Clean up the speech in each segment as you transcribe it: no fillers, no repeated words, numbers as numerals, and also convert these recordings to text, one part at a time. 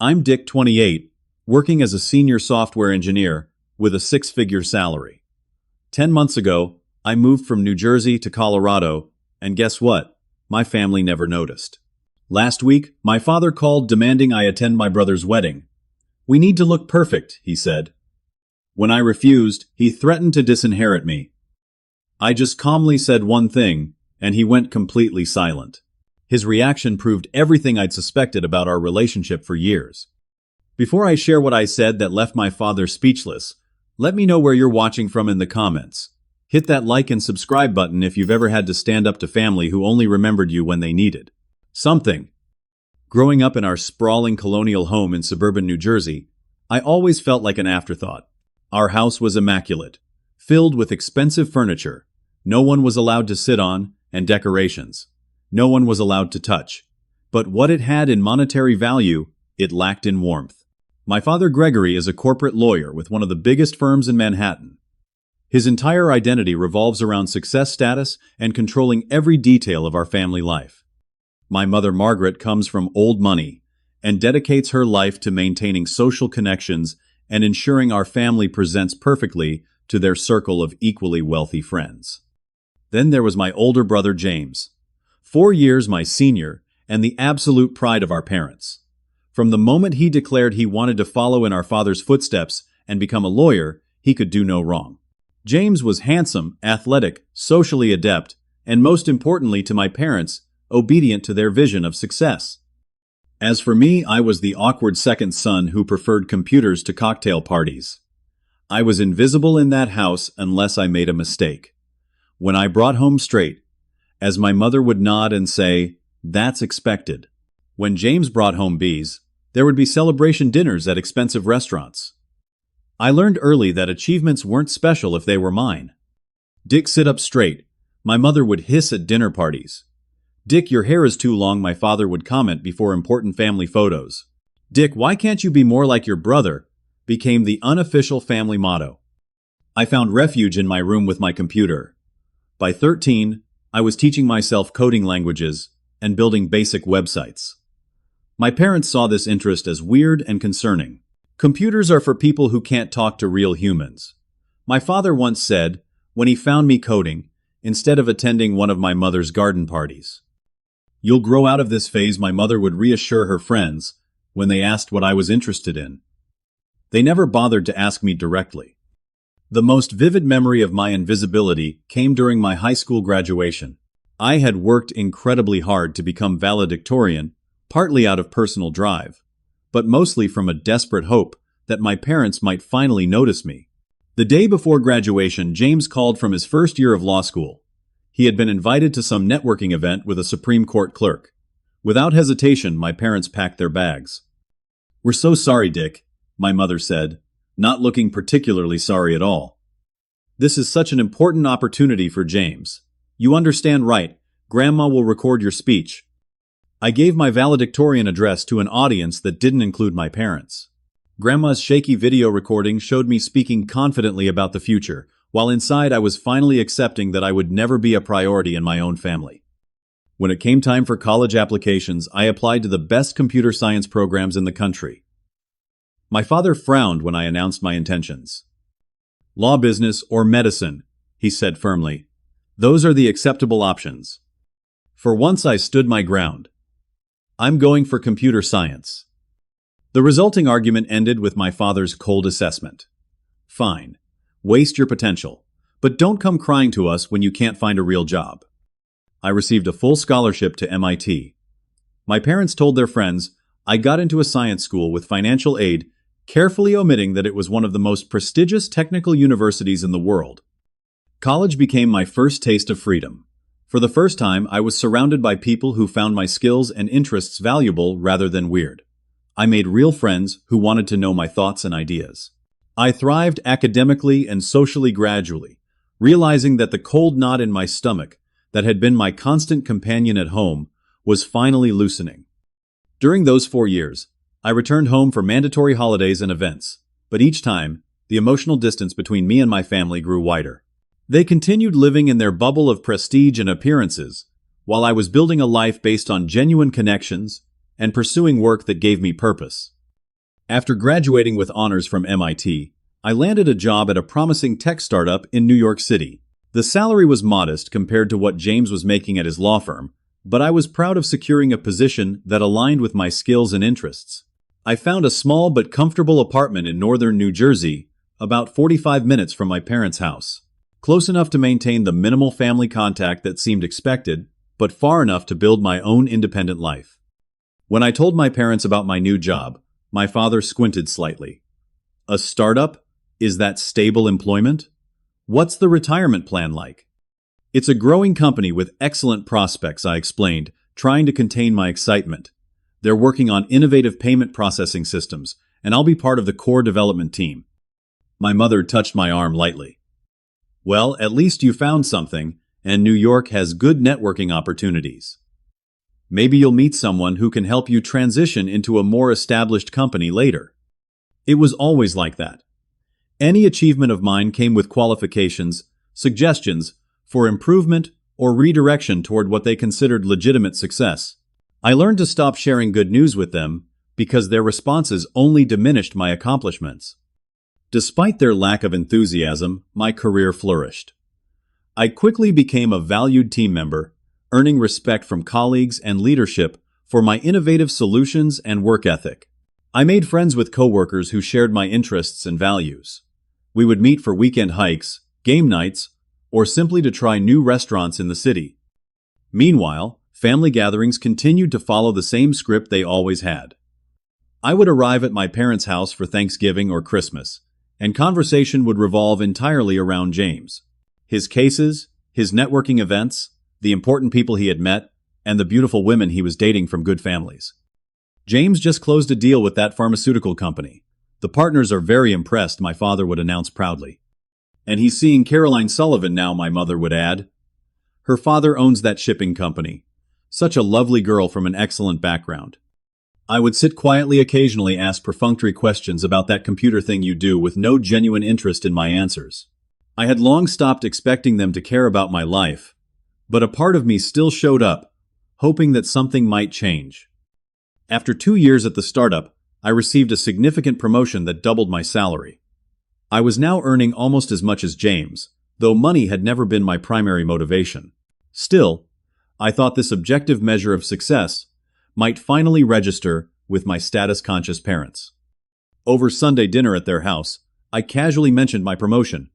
I'm Dick, 28, working as a senior software engineer with a six-figure salary. 10 months ago, I moved from New Jersey to Colorado, and guess what? My family never noticed. Last week, my father called demanding I attend my brother's wedding. "We need to look perfect," he said. When I refused, he threatened to disinherit me. I just calmly said one thing, and he went completely silent. His reaction proved everything I'd suspected about our relationship for years. Before I share what I said that left my father speechless, let me know where you're watching from in the comments. Hit that like and subscribe button if you've ever had to stand up to family who only remembered you when they needed something. Growing up in our sprawling colonial home in suburban New Jersey, I always felt like an afterthought. Our house was immaculate, filled with expensive furniture. No one was allowed to sit on, and decorations. No one was allowed to touch. But what it had in monetary value, it lacked in warmth. My father Gregory is a corporate lawyer with one of the biggest firms in Manhattan. His entire identity revolves around success status and controlling every detail of our family life. My mother Margaret comes from old money and dedicates her life to maintaining social connections and ensuring our family presents perfectly to their circle of equally wealthy friends. Then there was my older brother James, 4 years my senior and the absolute pride of our parents. From the moment he declared he wanted to follow in our father's footsteps and become a lawyer, he could do no wrong. James was handsome, athletic, socially adept, and most importantly to my parents, obedient to their vision of success. As for me, I was the awkward second son who preferred computers to cocktail parties. I was invisible in that house unless I made a mistake. When I brought home straight, as my mother would nod and say, "That's expected." When James brought home B's, there would be celebration dinners at expensive restaurants. I learned early that achievements weren't special if they were mine. "Dick, sit up straight," my mother would hiss at dinner parties. "Dick, your hair is too long," my father would comment before important family photos. "Dick, why can't you be more like your brother?" became the unofficial family motto. I found refuge in my room with my computer. By 13, I was teaching myself coding languages and building basic websites. My parents saw this interest as weird and concerning. "Computers are for people who can't talk to real humans," my father once said when he found me coding instead of attending one of my mother's garden parties. "You'll grow out of this phase," my mother would reassure her friends when they asked what I was interested in. They never bothered to ask me directly. The most vivid memory of my invisibility came during my high school graduation. I had worked incredibly hard to become valedictorian, partly out of personal drive, but mostly from a desperate hope that my parents might finally notice me. The day before graduation, James called from his first year of law school. He had been invited to some networking event with a Supreme Court clerk. Without hesitation, my parents packed their bags. "We're so sorry, Dick," my mother said, not looking particularly sorry at all. "This is such an important opportunity for James. You understand, right? Grandma will record your speech." I gave my valedictorian address to an audience that didn't include my parents. Grandma's shaky video recording showed me speaking confidently about the future, while inside I was finally accepting that I would never be a priority in my own family. When it came time for college applications, I applied to the best computer science programs in the country. My father frowned when I announced my intentions. "Law, business, or medicine," he said firmly. "Those are the acceptable options." For once I stood my ground. "I'm going for computer science." The resulting argument ended with my father's cold assessment. "Fine. Waste your potential. But don't come crying to us when you can't find a real job." I received a full scholarship to MIT. My parents told their friends I got into a science school with financial aid, carefully omitting that it was one of the most prestigious technical universities in the world. College became my first taste of freedom. For the first time, I was surrounded by people who found my skills and interests valuable rather than weird. I made real friends who wanted to know my thoughts and ideas. I thrived academically and socially gradually, realizing that the cold knot in my stomach that had been my constant companion at home was finally loosening. During those 4 years, I returned home for mandatory holidays and events, but each time, the emotional distance between me and my family grew wider. They continued living in their bubble of prestige and appearances, while I was building a life based on genuine connections and pursuing work that gave me purpose. After graduating with honors from MIT, I landed a job at a promising tech startup in New York City. The salary was modest compared to what James was making at his law firm, but I was proud of securing a position that aligned with my skills and interests. I found a small but comfortable apartment in northern New Jersey, about 45 minutes from my parents' house. Close enough to maintain the minimal family contact that seemed expected, but far enough to build my own independent life. When I told my parents about my new job, my father squinted slightly. A startup? Is that stable employment? What's the retirement plan like? It's a growing company with excellent prospects, I explained, trying to contain my excitement. They're working on innovative payment processing systems, and I'll be part of the core development team. My mother touched my arm lightly. Well, at least you found something, and New York has good networking opportunities. Maybe you'll meet someone who can help you transition into a more established company later. It was always like that. Any achievement of mine came with qualifications, suggestions for improvement, or redirection toward what they considered legitimate success. I learned to stop sharing good news with them because their responses only diminished my accomplishments. Despite their lack of enthusiasm, my career flourished. I quickly became a valued team member, earning respect from colleagues and leadership for my innovative solutions and work ethic. I made friends with coworkers who shared my interests and values. We would meet for weekend hikes, game nights, or simply to try new restaurants in the city. Meanwhile, family gatherings continued to follow the same script they always had. I would arrive at my parents' house for Thanksgiving or Christmas, and conversation would revolve entirely around James. His cases, his networking events, the important people he had met, and the beautiful women he was dating from good families. James just closed a deal with that pharmaceutical company. The partners are very impressed, my father would announce proudly. And he's seeing Caroline Sullivan now, my mother would add. Her father owns that shipping company. Such a lovely girl from an excellent background. I would sit quietly, occasionally ask perfunctory questions about that computer thing you do with no genuine interest in my answers. I had long stopped expecting them to care about my life, but a part of me still showed up, hoping that something might change. After 2 years at the startup, I received a significant promotion that doubled my salary. I was now earning almost as much as James, though money had never been my primary motivation. Still, I thought this objective measure of success might finally register with my status-conscious parents. Over Sunday dinner at their house, I casually mentioned my promotion.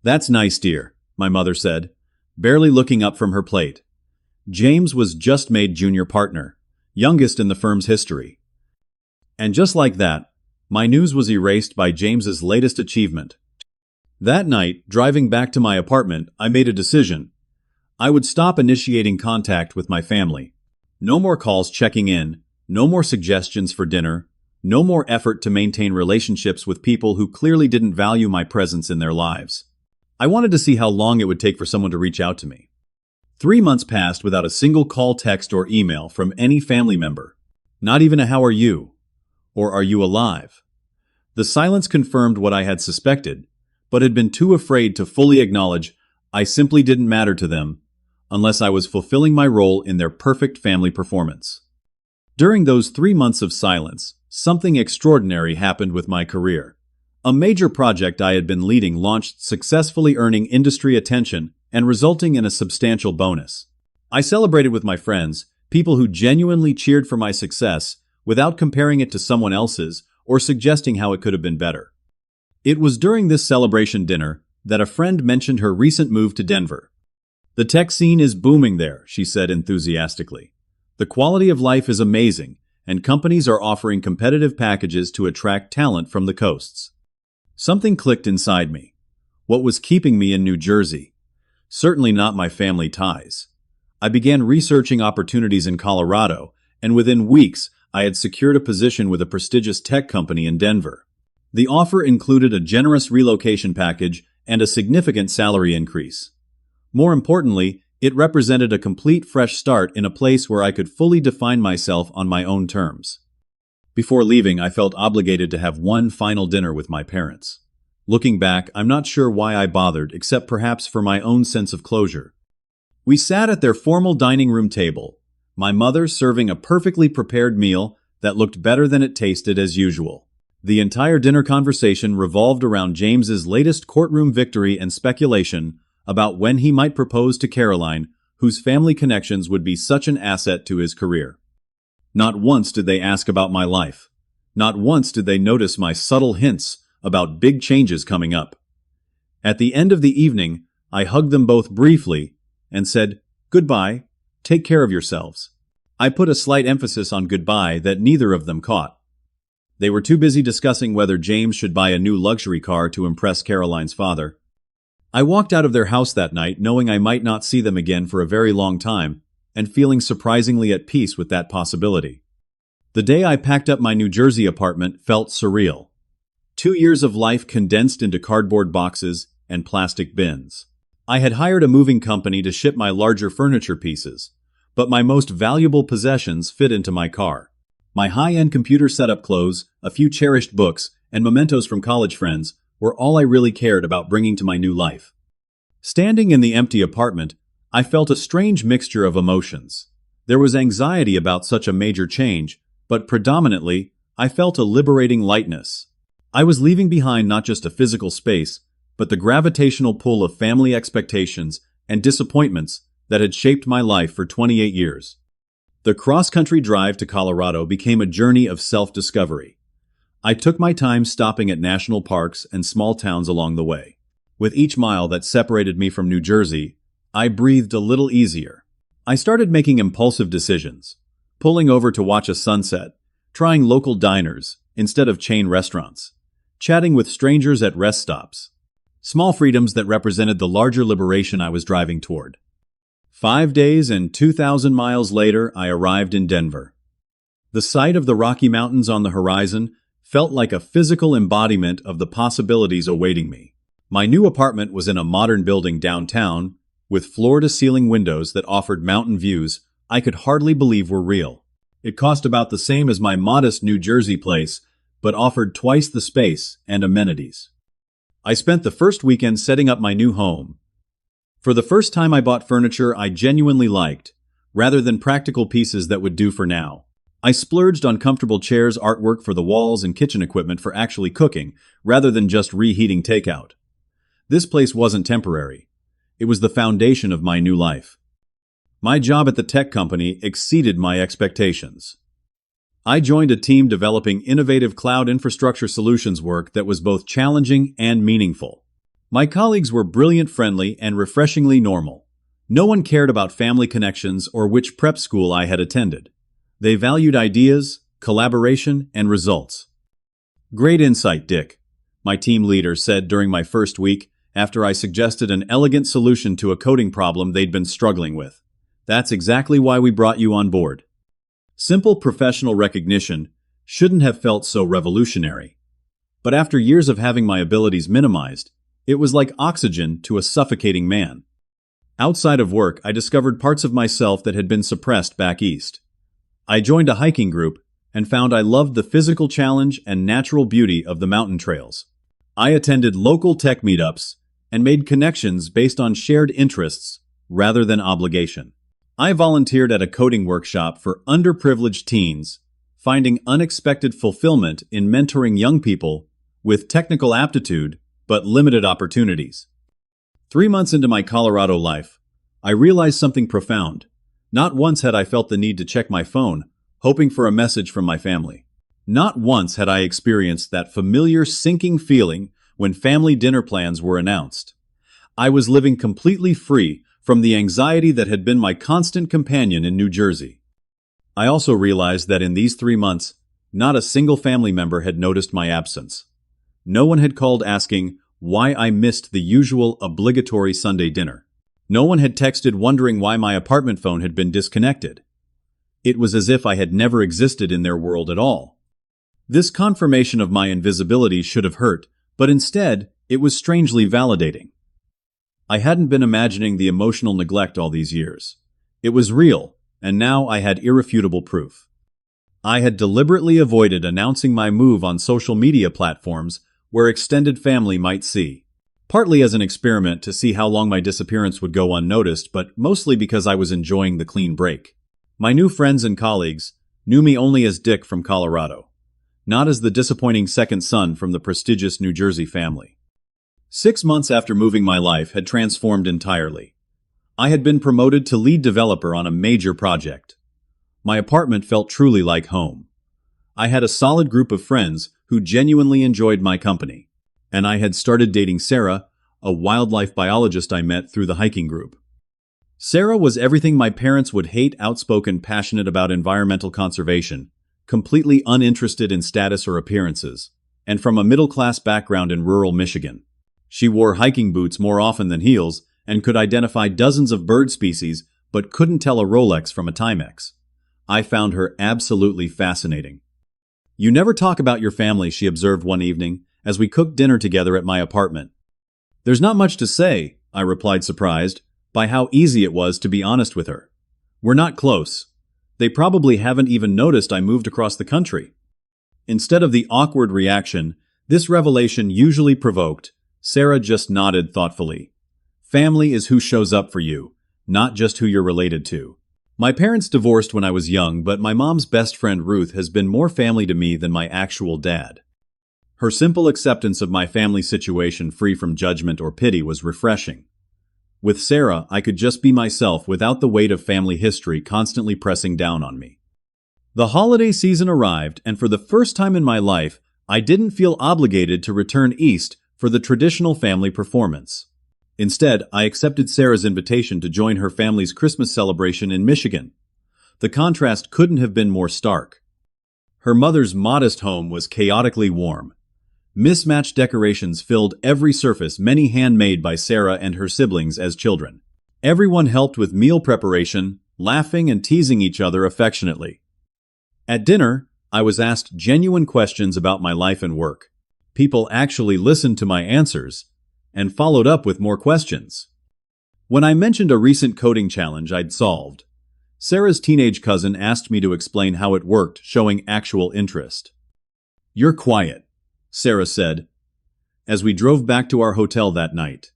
"That's nice, dear," my mother said, barely looking up from her plate. James was just made junior partner, youngest in the firm's history. And just like that, my news was erased by James's latest achievement. That night, driving back to my apartment, I made a decision. I would stop initiating contact with my family. No more calls checking in, no more suggestions for dinner, no more effort to maintain relationships with people who clearly didn't value my presence in their lives. I wanted to see how long it would take for someone to reach out to me. 3 months passed without a single call, text, or email from any family member. Not even a "how are you?" or "are you alive?" The silence confirmed what I had suspected, but had been too afraid to fully acknowledge I simply didn't matter to them unless I was fulfilling my role in their perfect family performance. During those 3 months of silence, something extraordinary happened with my career. A major project I had been leading launched, successfully earning industry attention and resulting in a substantial bonus. I celebrated with my friends, people who genuinely cheered for my success without comparing it to someone else's or suggesting how it could have been better. It was during this celebration dinner that a friend mentioned her recent move to Denver. "The tech scene is booming there," she said enthusiastically. "The quality of life is amazing, and companies are offering competitive packages to attract talent from the coasts." Something clicked inside me. What was keeping me in New Jersey? Certainly not my family ties. I began researching opportunities in Colorado, and within weeks, I had secured a position with a prestigious tech company in Denver. The offer included a generous relocation package and a significant salary increase. More importantly, it represented a complete fresh start in a place where I could fully define myself on my own terms. Before leaving, I felt obligated to have one final dinner with my parents. Looking back, I'm not sure why I bothered, except perhaps for my own sense of closure. We sat at their formal dining room table, my mother serving a perfectly prepared meal that looked better than it tasted as usual. The entire dinner conversation revolved around James's latest courtroom victory and speculation about when he might propose to Caroline, whose family connections would be such an asset to his career. Not once did they ask about my life. Not once did they notice my subtle hints about big changes coming up. At the end of the evening, I hugged them both briefly and said, "Goodbye, take care of yourselves." I put a slight emphasis on goodbye that neither of them caught. They were too busy discussing whether James should buy a new luxury car to impress Caroline's father. I walked out of their house that night knowing I might not see them again for a very long time and feeling surprisingly at peace with that possibility. The day I packed up my New Jersey apartment felt surreal. 2 years of life condensed into cardboard boxes and plastic bins. I had hired a moving company to ship my larger furniture pieces, but my most valuable possessions fit into my car. My high-end computer setup clothes, a few cherished books, and mementos from college friends were all I really cared about bringing to my new life. Standing in the empty apartment, I felt a strange mixture of emotions. There was anxiety about such a major change, but predominantly, I felt a liberating lightness. I was leaving behind not just a physical space, but the gravitational pull of family expectations and disappointments that had shaped my life for 28 years. The cross-country drive to Colorado became a journey of self-discovery. I took my time stopping at national parks and small towns along the way. With each mile that separated me from New Jersey, I breathed a little easier. I started making impulsive decisions, pulling over to watch a sunset, trying local diners instead of chain restaurants, chatting with strangers at rest stops. Small freedoms that represented the larger liberation I was driving toward. 5 days and 2,000 miles later, I arrived in Denver. The sight of the Rocky Mountains on the horizon felt like a physical embodiment of the possibilities awaiting me. My new apartment was in a modern building downtown, with floor-to-ceiling windows that offered mountain views I could hardly believe were real. It cost about the same as my modest New Jersey place, but offered twice the space and amenities. I spent the first weekend setting up my new home. For the first time I bought furniture I genuinely liked, rather than practical pieces that would do for now. I splurged on comfortable chairs, artwork for the walls, and kitchen equipment for actually cooking, rather than just reheating takeout. This place wasn't temporary. It was the foundation of my new life. My job at the tech company exceeded my expectations. I joined a team developing innovative cloud infrastructure solutions work that was both challenging and meaningful. My colleagues were brilliant, friendly, and refreshingly normal. No one cared about family connections or which prep school I had attended. They valued ideas, collaboration, and results. "Great insight, Dick," my team leader said during my first week after I suggested an elegant solution to a coding problem they'd been struggling with. "That's exactly why we brought you on board." Simple professional recognition shouldn't have felt so revolutionary. But after years of having my abilities minimized, it was like oxygen to a suffocating man. Outside of work, I discovered parts of myself that had been suppressed back east. I joined a hiking group and found I loved the physical challenge and natural beauty of the mountain trails. I attended local tech meetups and made connections based on shared interests rather than obligation. I volunteered at a coding workshop for underprivileged teens, finding unexpected fulfillment in mentoring young people with technical aptitude but limited opportunities. 3 months into my Colorado life, I realized something profound. Not once had I felt the need to check my phone, hoping for a message from my family. Not once had I experienced that familiar sinking feeling when family dinner plans were announced. I was living completely free from the anxiety that had been my constant companion in New Jersey. I also realized that in these 3 months, not a single family member had noticed my absence. No one had called asking why I missed the usual obligatory Sunday dinner. No one had texted wondering why my apartment phone had been disconnected. It was as if I had never existed in their world at all. This confirmation of my invisibility should have hurt, but instead, it was strangely validating. I hadn't been imagining the emotional neglect all these years. It was real, and now I had irrefutable proof. I had deliberately avoided announcing my move on social media platforms where extended family might see. Partly as an experiment to see how long my disappearance would go unnoticed, but mostly because I was enjoying the clean break. My new friends and colleagues knew me only as Dick from Colorado. not as the disappointing second son from the prestigious New Jersey family. 6 months after moving, my life had transformed entirely. I had been promoted to lead developer on a major project. My apartment felt truly like home. I had a solid group of friends who genuinely enjoyed my company. And I had started dating Sarah, a wildlife biologist I met through the hiking group. Sarah was everything my parents would hate: outspoken, passionate about environmental conservation, completely uninterested in status or appearances, and from a middle-class background in rural Michigan. She wore hiking boots more often than heels and could identify dozens of bird species but couldn't tell a Rolex from a Timex. I found her absolutely fascinating. "You never talk about your family," she observed one evening as we cooked dinner together at my apartment. "There's not much to say," I replied, surprised by how easy it was to be honest with her. "We're not close. They probably haven't even noticed I moved across the country." Instead of the awkward reaction this revelation usually provoked, Sarah just nodded thoughtfully. "Family is who shows up for you, not just who you're related to. My parents divorced when I was young, but my mom's best friend Ruth has been more family to me than my actual dad." Her simple acceptance of my family situation, free from judgment or pity, was refreshing. With Sarah, I could just be myself without the weight of family history constantly pressing down on me. The holiday season arrived, and for the first time in my life, I didn't feel obligated to return east for the traditional family performance. Instead, I accepted Sarah's invitation to join her family's Christmas celebration in Michigan. The contrast couldn't have been more stark. Her mother's modest home was chaotically warm. Mismatched decorations filled every surface, many handmade by Sarah and her siblings as children. Everyone helped with meal preparation, laughing and teasing each other affectionately. At dinner, I was asked genuine questions about my life and work. People actually listened to my answers and followed up with more questions. When I mentioned a recent coding challenge I'd solved, Sarah's teenage cousin asked me to explain how it worked, showing actual interest. "You're quiet," Sarah said, as we drove back to our hotel that night.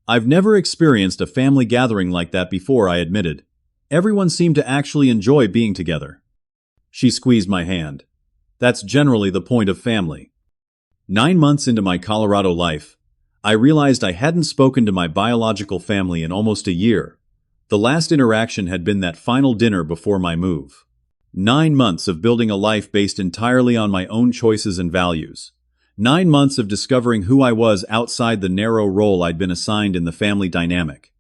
"I've never experienced a family gathering like that before," I admitted. "Everyone seemed to actually enjoy being together." She squeezed my hand. "That's generally the point of family." 9 months into my Colorado life, I realized I hadn't spoken to my biological family in almost a year. The last interaction had been that final dinner before my move. 9 months of building a life based entirely on my own choices and values. 9 months of discovering who I was outside the narrow role I'd been assigned in the family dynamic.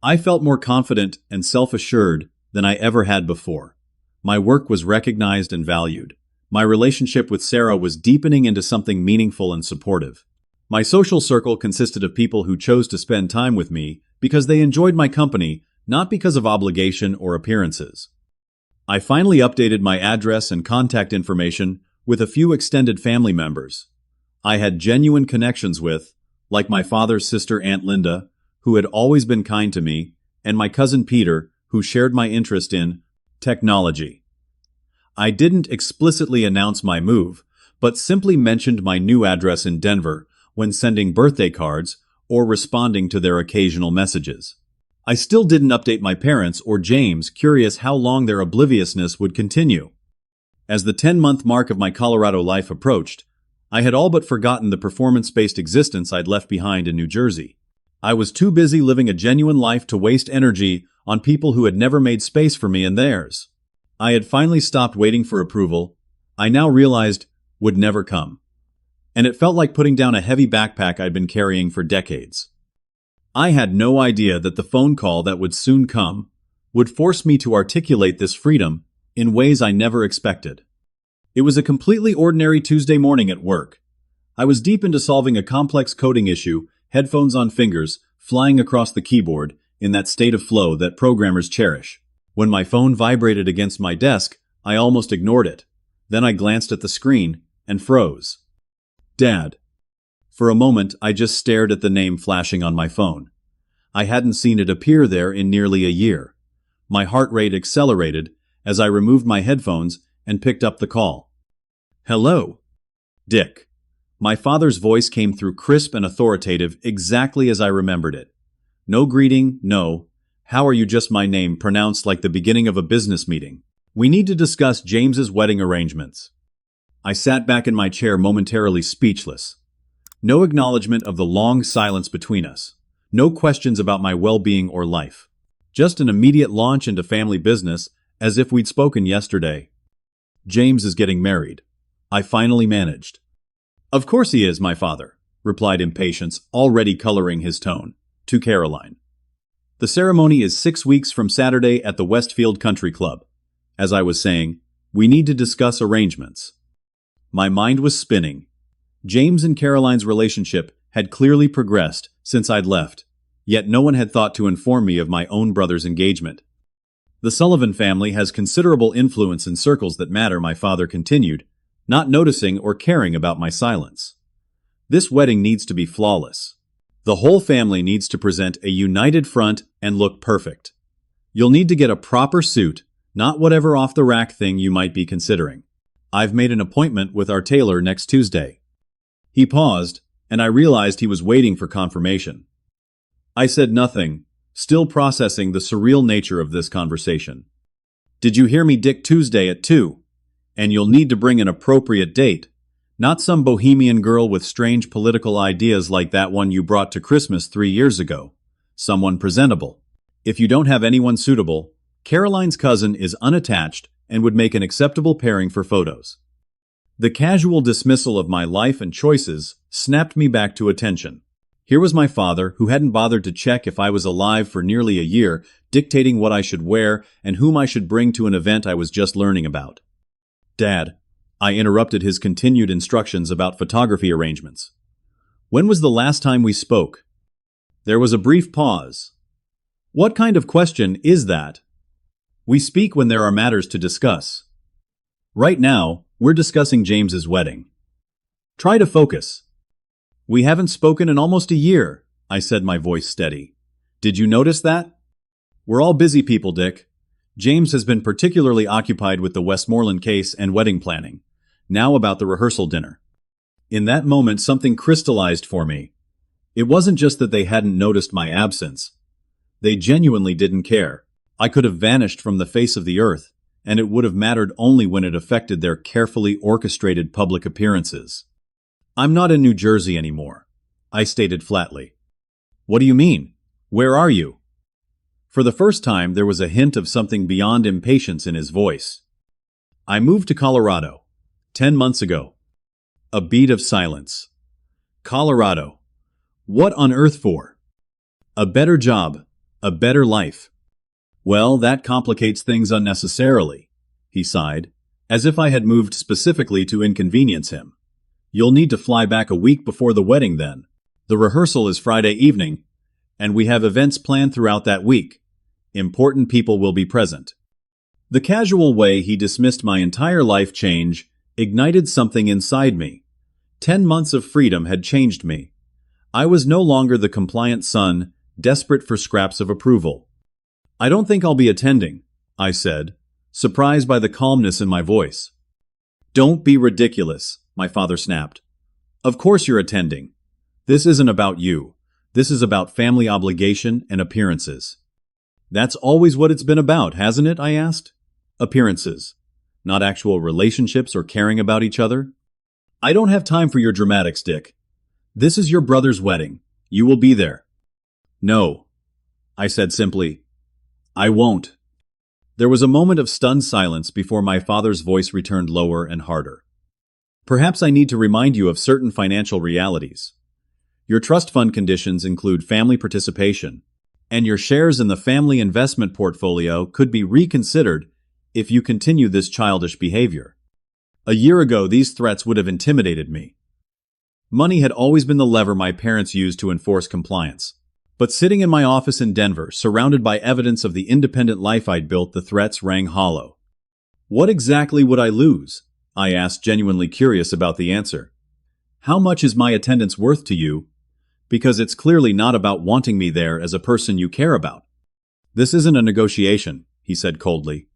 I felt more confident and self-assured than I ever had before. My work was recognized and valued. My relationship with Sarah was deepening into something meaningful and supportive. My social circle consisted of people who chose to spend time with me because they enjoyed my company, not because of obligation or appearances. I finally updated my address and contact information with a few extended family members I had genuine connections with, like my father's sister, Aunt Linda, who had always been kind to me, and my cousin Peter, who shared my interest in technology. I didn't explicitly announce my move, but simply mentioned my new address in Denver when sending birthday cards or responding to their occasional messages. I still didn't update my parents or James, curious how long their obliviousness would continue. As the 10-month mark of my Colorado life approached, I had all but forgotten the performance-based existence I'd left behind in New Jersey. I was too busy living a genuine life to waste energy on people who had never made space for me and theirs. I had finally stopped waiting for approval I now realized would never come. And it felt like putting down a heavy backpack I'd been carrying for decades. I had no idea that the phone call that would soon come would force me to articulate this freedom in ways I never expected. It was a completely ordinary Tuesday morning at work. I was deep into solving a complex coding issue, headphones on, fingers flying across the keyboard in that state of flow that programmers cherish. When my phone vibrated against my desk, I almost ignored it. Then I glanced at the screen and froze. "Dad." For a moment, I just stared at the name flashing on my phone. I hadn't seen it appear there in nearly a year. My heart rate accelerated as I removed my headphones and picked up the call. "Hello, Dick." My father's voice came through crisp and authoritative, exactly as I remembered it. No greeting, no "How are you?" just my name, pronounced like the beginning of a business meeting. "We need to discuss James's wedding arrangements." I sat back in my chair momentarily speechless. No acknowledgement of the long silence between us. No questions about my well-being or life. Just an immediate launch into family business, as if we'd spoken yesterday. James is getting married. I finally managed. Of course he is, my father, replied impatience, already coloring his tone, to Caroline. The ceremony is 6 weeks from Saturday at the Westfield Country Club. As I was saying, we need to discuss arrangements. My mind was spinning. James and Caroline's relationship had clearly progressed since I'd left, yet no one had thought to inform me of my own brother's engagement. The Sullivan family has considerable influence in circles that matter, my father continued, not noticing or caring about my silence. This wedding needs to be flawless. The whole family needs to present a united front and look perfect. You'll need to get a proper suit, not whatever off-the-rack thing you might be considering. I've made an appointment with our tailor next Tuesday. He paused, and I realized he was waiting for confirmation. I said nothing, still processing the surreal nature of this conversation. Did you hear me, Dick? Tuesday at 2. And you'll need to bring an appropriate date. Not some bohemian girl with strange political ideas like that one you brought to Christmas 3 years ago. Someone presentable. If you don't have anyone suitable, Caroline's cousin is unattached and would make an acceptable pairing for photos. The casual dismissal of my life and choices snapped me back to attention. Here was my father, who hadn't bothered to check if I was alive for nearly a year, dictating what I should wear and whom I should bring to an event I was just learning about. Dad, I interrupted his continued instructions about photography arrangements. When was the last time we spoke? There was a brief pause. What kind of question is that? We speak when there are matters to discuss. Right now, we're discussing James's wedding. Try to focus. We haven't spoken in almost a year, I said, my voice steady. Did you notice that? We're all busy people, Dick. James has been particularly occupied with the Westmoreland case and wedding planning. Now about the rehearsal dinner. In that moment, something crystallized for me. It wasn't just that they hadn't noticed my absence. They genuinely didn't care. I could have vanished from the face of the earth, and it would have mattered only when it affected their carefully orchestrated public appearances. I'm not in New Jersey anymore, I stated flatly. What do you mean? Where are you? For the first time, there was a hint of something beyond impatience in his voice. I moved to Colorado, 10 months ago. A beat of silence. Colorado. What on earth for? A better job, a better life. Well, that complicates things unnecessarily, he sighed, as if I had moved specifically to inconvenience him. You'll need to fly back a week before the wedding then. The rehearsal is Friday evening, and we have events planned throughout that week. Important people will be present. The casual way he dismissed my entire life change ignited something inside me. 10 months of freedom had changed me. I was no longer the compliant son, desperate for scraps of approval. I don't think I'll be attending, I said, surprised by the calmness in my voice. Don't be ridiculous, my father snapped. Of course you're attending. This isn't about you. This is about family obligation and appearances. That's always what it's been about, hasn't it? I asked. Appearances. Not actual relationships or caring about each other. I don't have time for your dramatics, Dick. This is your brother's wedding. You will be there. No, I said simply. I won't. There was a moment of stunned silence before my father's voice returned lower and harder. Perhaps I need to remind you of certain financial realities. Your trust fund conditions include family participation, and your shares in the family investment portfolio could be reconsidered if you continue this childish behavior. A year ago, these threats would have intimidated me. Money had always been the lever my parents used to enforce compliance. But sitting in my office in Denver, surrounded by evidence of the independent life I'd built, the threats rang hollow. What exactly would I lose? I asked, genuinely curious about the answer. How much is my attendance worth to you? Because it's clearly not about wanting me there as a person you care about. This isn't a negotiation, he said coldly.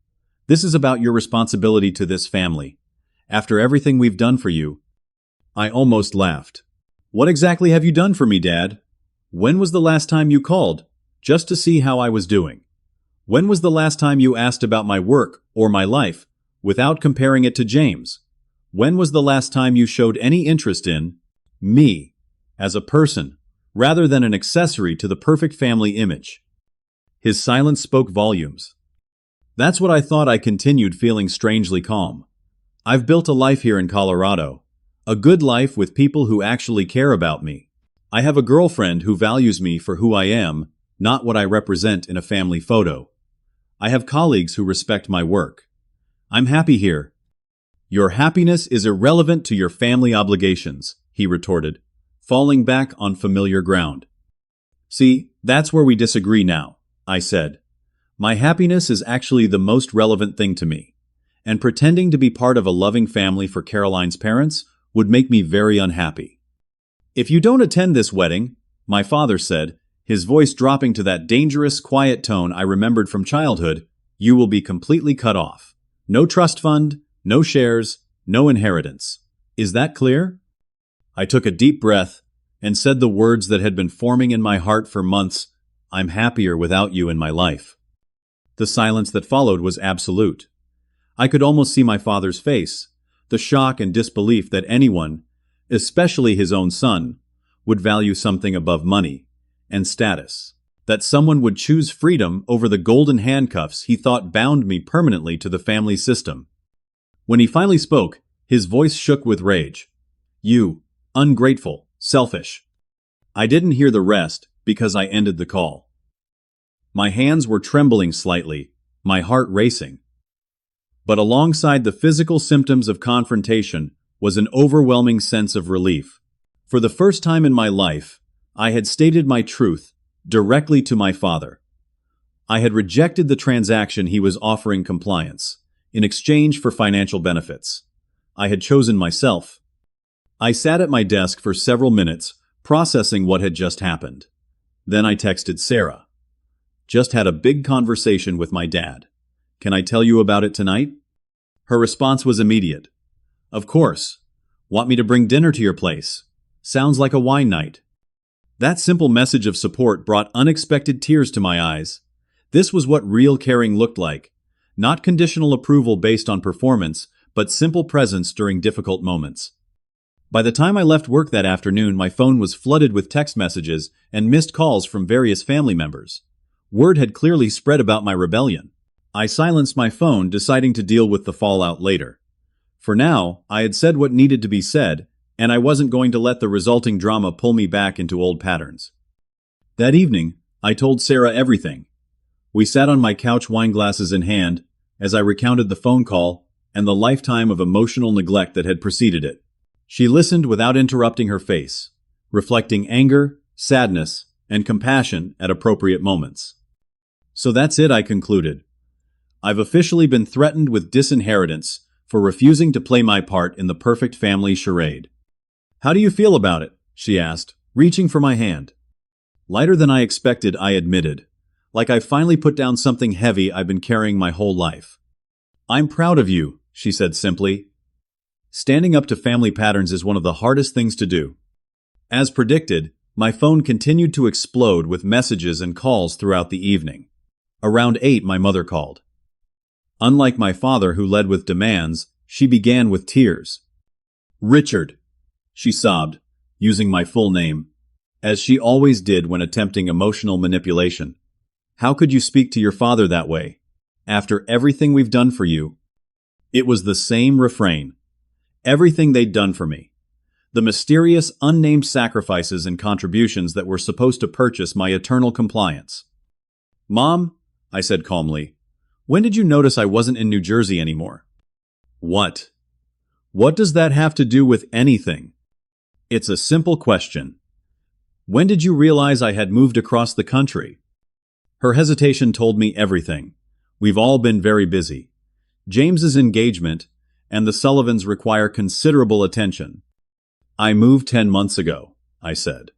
This is about your responsibility to this family. After everything we've done for you. I almost laughed. What exactly have you done for me, Dad? When was the last time you called, just to see how I was doing? When was the last time you asked about my work or my life, without comparing it to James? When was the last time you showed any interest in me as a person, rather than an accessory to the perfect family image? His silence spoke volumes. That's what I thought. I continued, feeling strangely calm. I've built a life here in Colorado. A good life with people who actually care about me. I have a girlfriend who values me for who I am, not what I represent in a family photo. I have colleagues who respect my work. I'm happy here. Your happiness is irrelevant to your family obligations, he retorted, falling back on familiar ground. See, that's where we disagree now, I said. My happiness is actually the most relevant thing to me, and pretending to be part of a loving family for Caroline's parents would make me very unhappy. If you don't attend this wedding, my father said, his voice dropping to that dangerous, quiet tone I remembered from childhood, you will be completely cut off. No trust fund, no shares, no inheritance. Is that clear? I took a deep breath and said the words that had been forming in my heart for months, I'm happier without you in my life. The silence that followed was absolute. I could almost see my father's face, the shock and disbelief that anyone, especially his own son, would value something above money and status, that someone would choose freedom over the golden handcuffs he thought bound me permanently to the family system. When he finally spoke, his voice shook with rage. You, ungrateful, selfish. I didn't hear the rest because I ended the call. My hands were trembling slightly, my heart racing. But alongside the physical symptoms of confrontation was an overwhelming sense of relief. For the first time in my life, I had stated my truth directly to my father. I had rejected the transaction he was offering compliance, in exchange for financial benefits. I had chosen myself. I sat at my desk for several minutes, processing what had just happened. Then I texted Sarah. Just had a big conversation with my dad. Can I tell you about it tonight? Her response was immediate. Of course. Want me to bring dinner to your place? Sounds like a wine night. That simple message of support brought unexpected tears to my eyes. This was what real caring looked like. Not conditional approval based on performance, but simple presence during difficult moments. By the time I left work that afternoon, my phone was flooded with text messages and missed calls from various family members. Word had clearly spread about my rebellion. I silenced my phone, deciding to deal with the fallout later. For now, I had said what needed to be said, and I wasn't going to let the resulting drama pull me back into old patterns. That evening, I told Sarah everything. We sat on my couch, wine glasses in hand, as I recounted the phone call and the lifetime of emotional neglect that had preceded it. She listened without interrupting, her face reflecting anger, sadness, and compassion at appropriate moments. So that's it, I concluded. I've officially been threatened with disinheritance for refusing to play my part in the perfect family charade. How do you feel about it? She asked, reaching for my hand. Lighter than I expected, I admitted. Like I finally put down something heavy I've been carrying my whole life. I'm proud of you, she said simply. Standing up to family patterns is one of the hardest things to do. As predicted, my phone continued to explode with messages and calls throughout the evening. Around 8, my mother called. Unlike my father, who led with demands, she began with tears. Richard, she sobbed, using my full name, as she always did when attempting emotional manipulation. How could you speak to your father that way? After everything we've done for you. It was the same refrain. Everything they'd done for me. The mysterious, unnamed sacrifices and contributions that were supposed to purchase my eternal compliance. Mom, I said calmly, when did you notice I wasn't in New Jersey anymore? What? What does that have to do with anything? It's a simple question. When did you realize I had moved across the country? Her hesitation told me everything. We've all been very busy. James's engagement and the Sullivans require considerable attention. I moved 10 months ago, I said.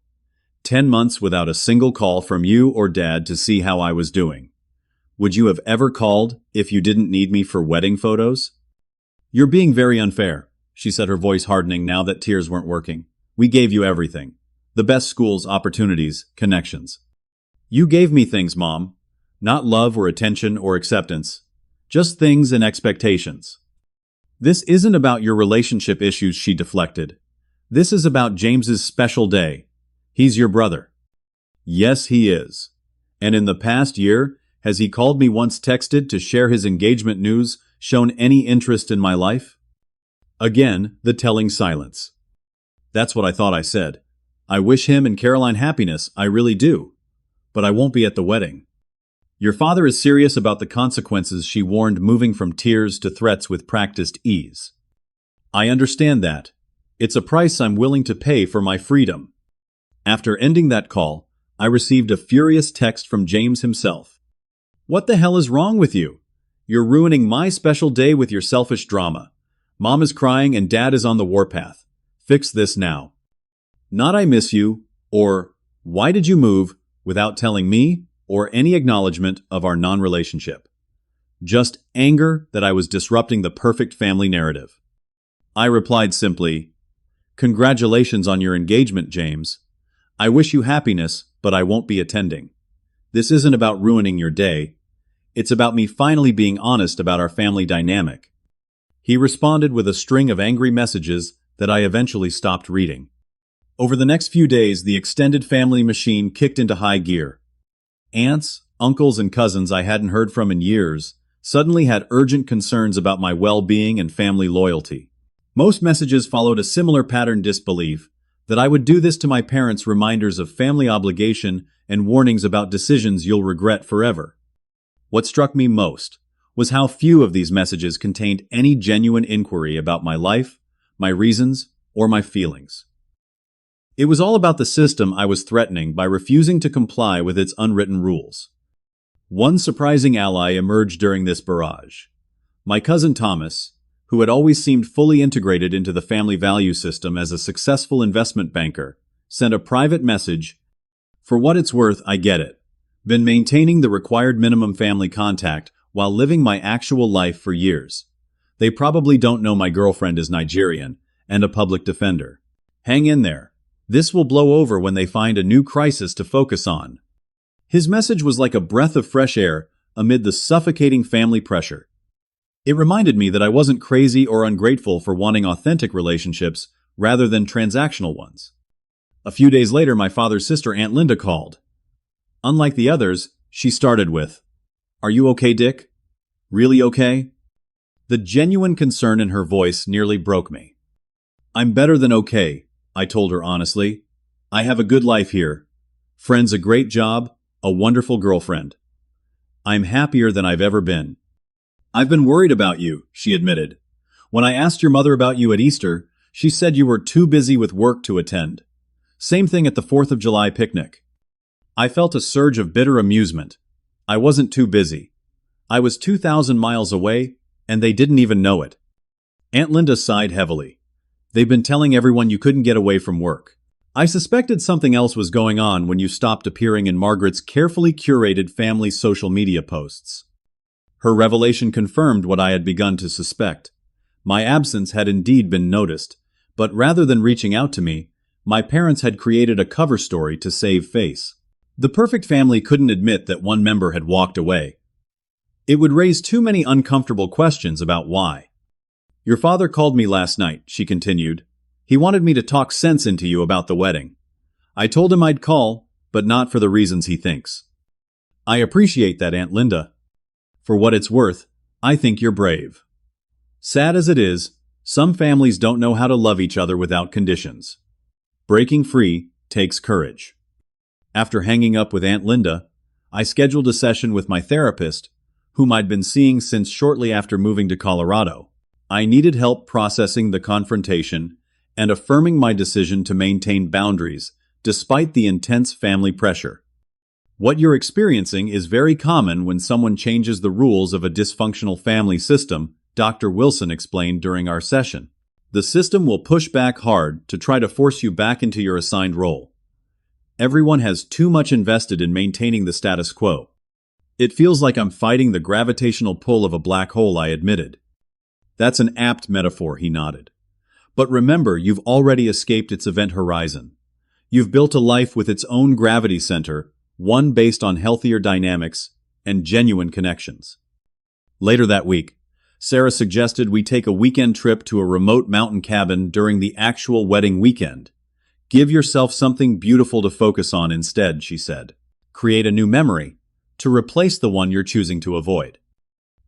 10 months without a single call from you or Dad to see how I was doing. Would you have ever called if you didn't need me for wedding photos? You're being very unfair, she said, her voice hardening now that tears weren't working. We gave you everything. The best schools, opportunities, connections. You gave me things, Mom. Not love or attention or acceptance. Just things and expectations. This isn't about your relationship issues, she deflected. This is about James's special day. He's your brother. Yes, he is. And in the past year, has he called me once, texted to share his engagement news, shown any interest in my life? Again, the telling silence. That's what I thought I said. I wish him and Caroline happiness, I really do. But I won't be at the wedding. Your father is serious about the consequences, she warned, moving from tears to threats with practiced ease. I understand that. It's a price I'm willing to pay for my freedom. After ending that call, I received a furious text from James himself. What the hell is wrong with you? You're ruining my special day with your selfish drama. Mom is crying and Dad is on the warpath. Fix this now. Not I miss you, or why did you move, without telling me, or any acknowledgement of our non-relationship. Just anger that I was disrupting the perfect family narrative. I replied simply, Congratulations on your engagement, James. I wish you happiness, but I won't be attending. This isn't about ruining your day. It's about me finally being honest about our family dynamic. He responded with a string of angry messages that I eventually stopped reading. Over the next few days, the extended family machine kicked into high gear. Aunts, uncles, and cousins I hadn't heard from in years suddenly had urgent concerns about my well-being and family loyalty. Most messages followed a similar pattern: disbelief that I would do this to my parents, reminders of family obligation, and warnings about decisions you'll regret forever. What struck me most was how few of these messages contained any genuine inquiry about my life, my reasons, or my feelings. It was all about the system I was threatening by refusing to comply with its unwritten rules. One surprising ally emerged during this barrage. My cousin Thomas, who had always seemed fully integrated into the family value system as a successful investment banker, sent a private message. For what it's worth, I get it. Been maintaining the required minimum family contact while living my actual life for years. They probably don't know my girlfriend is Nigerian and a public defender. Hang in there. This will blow over when they find a new crisis to focus on. His message was like a breath of fresh air amid the suffocating family pressure. It reminded me that I wasn't crazy or ungrateful for wanting authentic relationships rather than transactional ones. A few days later, my father's sister, Aunt Linda, called. Unlike the others, she started with, Are you okay, Dick? Really okay? The genuine concern in her voice nearly broke me. I'm better than okay, I told her honestly. I have a good life here. Friends, a great job, a wonderful girlfriend. I'm happier than I've ever been. I've been worried about you, she admitted. When I asked your mother about you at Easter, she said you were too busy with work to attend. Same thing at the 4th of July picnic. I felt a surge of bitter amusement. I wasn't too busy. I was 2,000 miles away, and they didn't even know it. Aunt Linda sighed heavily. They've been telling everyone you couldn't get away from work. I suspected something else was going on when you stopped appearing in Margaret's carefully curated family social media posts. Her revelation confirmed what I had begun to suspect. My absence had indeed been noticed, but rather than reaching out to me, my parents had created a cover story to save face. The perfect family couldn't admit that one member had walked away. It would raise too many uncomfortable questions about why. Your father called me last night, she continued. He wanted me to talk sense into you about the wedding. I told him I'd call, but not for the reasons he thinks. I appreciate that, Aunt Linda. For what it's worth, I think you're brave. Sad as it is, some families don't know how to love each other without conditions. Breaking free takes courage. After hanging up with Aunt Linda, I scheduled a session with my therapist, whom I'd been seeing since shortly after moving to Colorado. I needed help processing the confrontation and affirming my decision to maintain boundaries despite the intense family pressure. What you're experiencing is very common when someone changes the rules of a dysfunctional family system, Dr. Wilson explained during our session. The system will push back hard to try to force you back into your assigned role. Everyone has too much invested in maintaining the status quo. It feels like I'm fighting the gravitational pull of a black hole, I admitted. That's an apt metaphor, he nodded. But remember, you've already escaped its event horizon. You've built a life with its own gravity center, one based on healthier dynamics and genuine connections. Later that week, Sarah suggested we take a weekend trip to a remote mountain cabin during the actual wedding weekend. Give yourself something beautiful to focus on instead, she said. Create a new memory to replace the one you're choosing to avoid.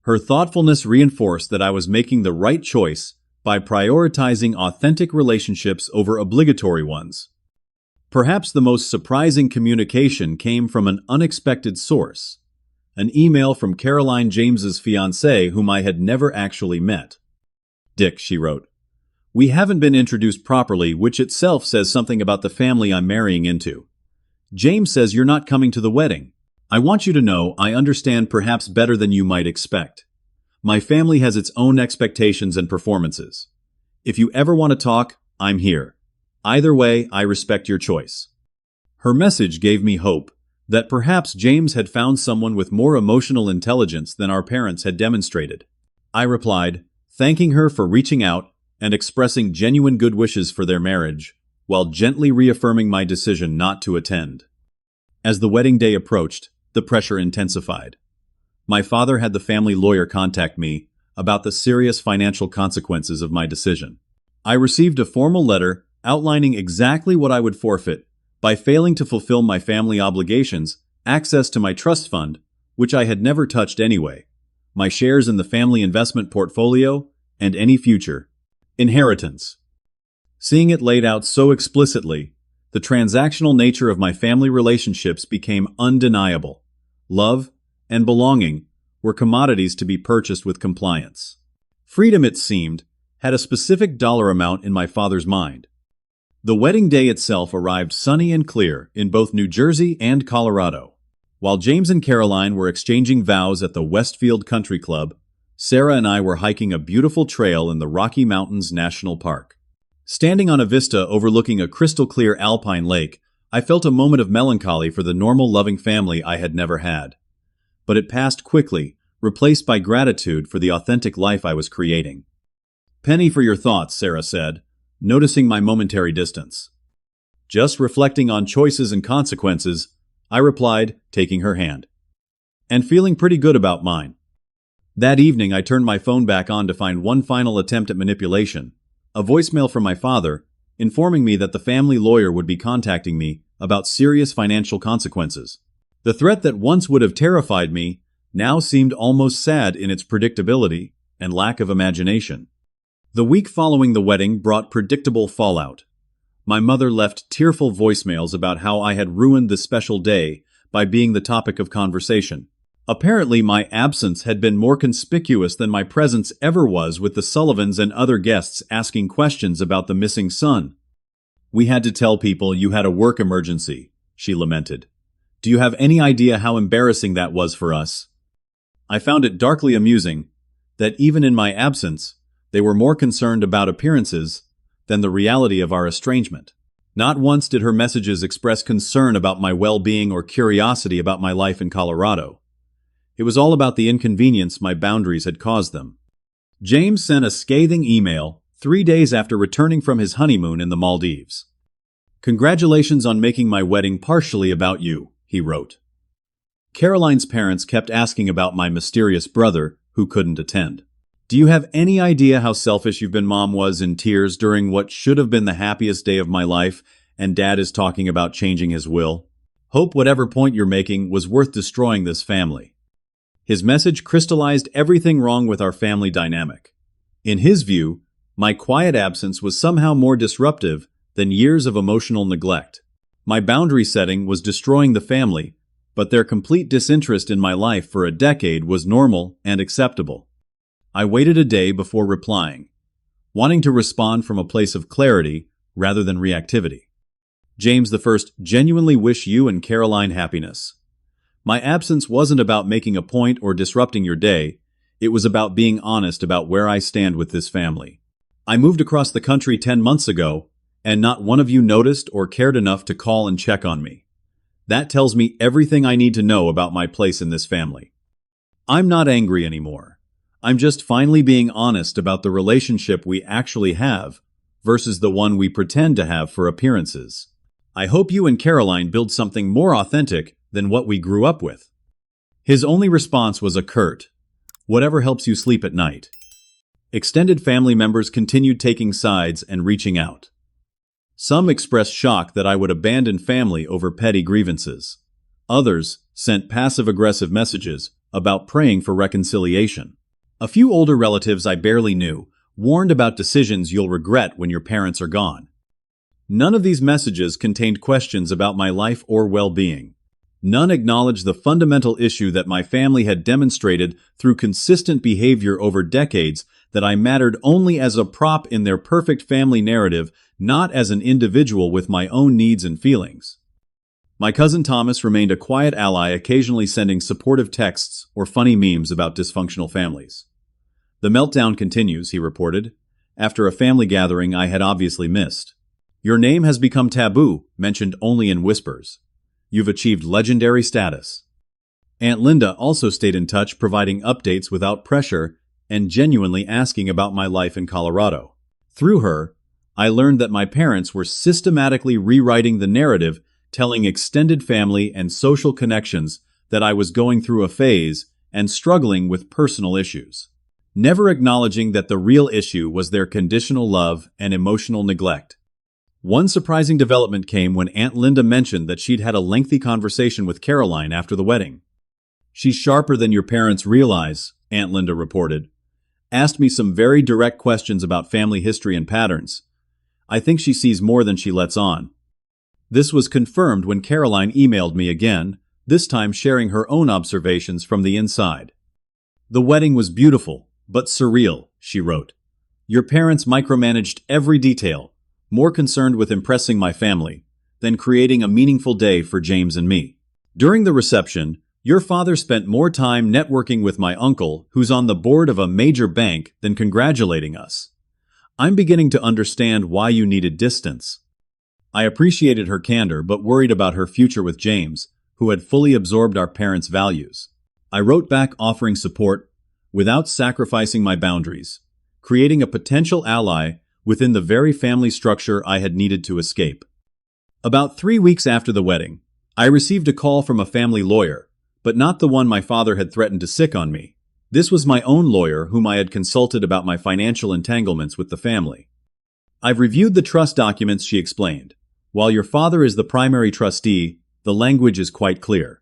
Her thoughtfulness reinforced that I was making the right choice by prioritizing authentic relationships over obligatory ones. Perhaps the most surprising communication came from an unexpected source. An email from Caroline James's fiancé, whom I had never actually met. Dick, she wrote, we haven't been introduced properly, which itself says something about the family I'm marrying into. James says you're not coming to the wedding. I want you to know I understand perhaps better than you might expect. My family has its own expectations and performances. If you ever want to talk, I'm here. Either way, I respect your choice. Her message gave me hope that perhaps James had found someone with more emotional intelligence than our parents had demonstrated. I replied, thanking her for reaching out and expressing genuine good wishes for their marriage, while gently reaffirming my decision not to attend. As the wedding day approached, the pressure intensified. My father had the family lawyer contact me about the serious financial consequences of my decision. I received a formal letter outlining exactly what I would forfeit by failing to fulfill my family obligations, access to my trust fund, which I had never touched anyway, my shares in the family investment portfolio, and any future inheritance. Seeing it laid out so explicitly, the transactional nature of my family relationships became undeniable. Love and belonging were commodities to be purchased with compliance. Freedom, it seemed, had a specific dollar amount in my father's mind. The wedding day itself arrived sunny and clear in both New Jersey and Colorado. While James and Caroline were exchanging vows at the Westfield Country Club, Sarah and I were hiking a beautiful trail in the Rocky Mountains National Park. Standing on a vista overlooking a crystal-clear alpine lake, I felt a moment of melancholy for the normal, loving family I had never had. But it passed quickly, replaced by gratitude for the authentic life I was creating. Penny for your thoughts, Sarah said, noticing my momentary distance. Just reflecting on choices and consequences, I replied, taking her hand. And feeling pretty good about mine. That evening, I turned my phone back on to find one final attempt at manipulation, a voicemail from my father, informing me that the family lawyer would be contacting me about serious financial consequences. The threat that once would have terrified me now seemed almost sad in its predictability and lack of imagination. The week following the wedding brought predictable fallout. My mother left tearful voicemails about how I had ruined this special day by being the topic of conversation. Apparently, my absence had been more conspicuous than my presence ever was, with the Sullivans and other guests asking questions about the missing son. We had to tell people you had a work emergency, she lamented. Do you have any idea how embarrassing that was for us? I found it darkly amusing that even in my absence, they were more concerned about appearances than the reality of our estrangement. Not once did her messages express concern about my well-being or curiosity about my life in Colorado. It was all about the inconvenience my boundaries had caused them. James sent a scathing email 3 days after returning from his honeymoon in the Maldives. Congratulations on making my wedding partially about you, he wrote. Caroline's parents kept asking about my mysterious brother who couldn't attend. Do you have any idea how selfish you've been? Mom was in tears during what should have been the happiest day of my life, and Dad is talking about changing his will. Hope whatever point you're making was worth destroying this family. His message crystallized everything wrong with our family dynamic. In his view, my quiet absence was somehow more disruptive than years of emotional neglect. My boundary setting was destroying the family, but their complete disinterest in my life for a decade was normal and acceptable. I waited a day before replying, wanting to respond from a place of clarity rather than reactivity. James I genuinely wish you and Caroline happiness. My absence wasn't about making a point or disrupting your day. It was about being honest about where I stand with this family. I moved across the country 10 months ago, and not one of you noticed or cared enough to call and check on me. That tells me everything I need to know about my place in this family. I'm not angry anymore. I'm just finally being honest about the relationship we actually have versus the one we pretend to have for appearances. I hope you and Caroline build something more authentic than what we grew up with. His only response was a curt, "Whatever helps you sleep at night." Extended family members continued taking sides and reaching out. Some expressed shock that I would abandon family over petty grievances. Others sent passive-aggressive messages about praying for reconciliation. A few older relatives I barely knew warned about decisions you'll regret when your parents are gone. None of these messages contained questions about my life or well-being. None acknowledged the fundamental issue that my family had demonstrated through consistent behavior over decades, that I mattered only as a prop in their perfect family narrative, not as an individual with my own needs and feelings. My cousin Thomas remained a quiet ally, occasionally sending supportive texts or funny memes about dysfunctional families. "The meltdown continues," he reported, after a family gathering I had obviously missed. "Your name has become taboo, mentioned only in whispers. You've achieved legendary status." Aunt Linda also stayed in touch, providing updates without pressure and genuinely asking about my life in Colorado. Through her, I learned that my parents were systematically rewriting the narrative, telling extended family and social connections that I was going through a phase and struggling with personal issues, never acknowledging that the real issue was their conditional love and emotional neglect. One surprising development came when Aunt Linda mentioned that she'd had a lengthy conversation with Caroline after the wedding. "She's sharper than your parents realize," Aunt Linda reported. "Asked me some very direct questions about family history and patterns. I think she sees more than she lets on." This was confirmed when Caroline emailed me again, this time sharing her own observations from the inside. "The wedding was beautiful, but surreal," she wrote. "Your parents micromanaged every detail, more concerned with impressing my family than creating a meaningful day for James and me. During the reception, your father spent more time networking with my uncle, who's on the board of a major bank, than congratulating us. I'm beginning to understand why you needed distance." I appreciated her candor, but worried about her future with James, who had fully absorbed our parents' values. I wrote back offering support without sacrificing my boundaries, creating a potential ally within the very family structure I had needed to escape. About 3 weeks after the wedding, I received a call from a family lawyer, but not the one my father had threatened to sic on me. This was my own lawyer, whom I had consulted about my financial entanglements with the family. "I've reviewed the trust documents," she explained. "While your father is the primary trustee, the language is quite clear.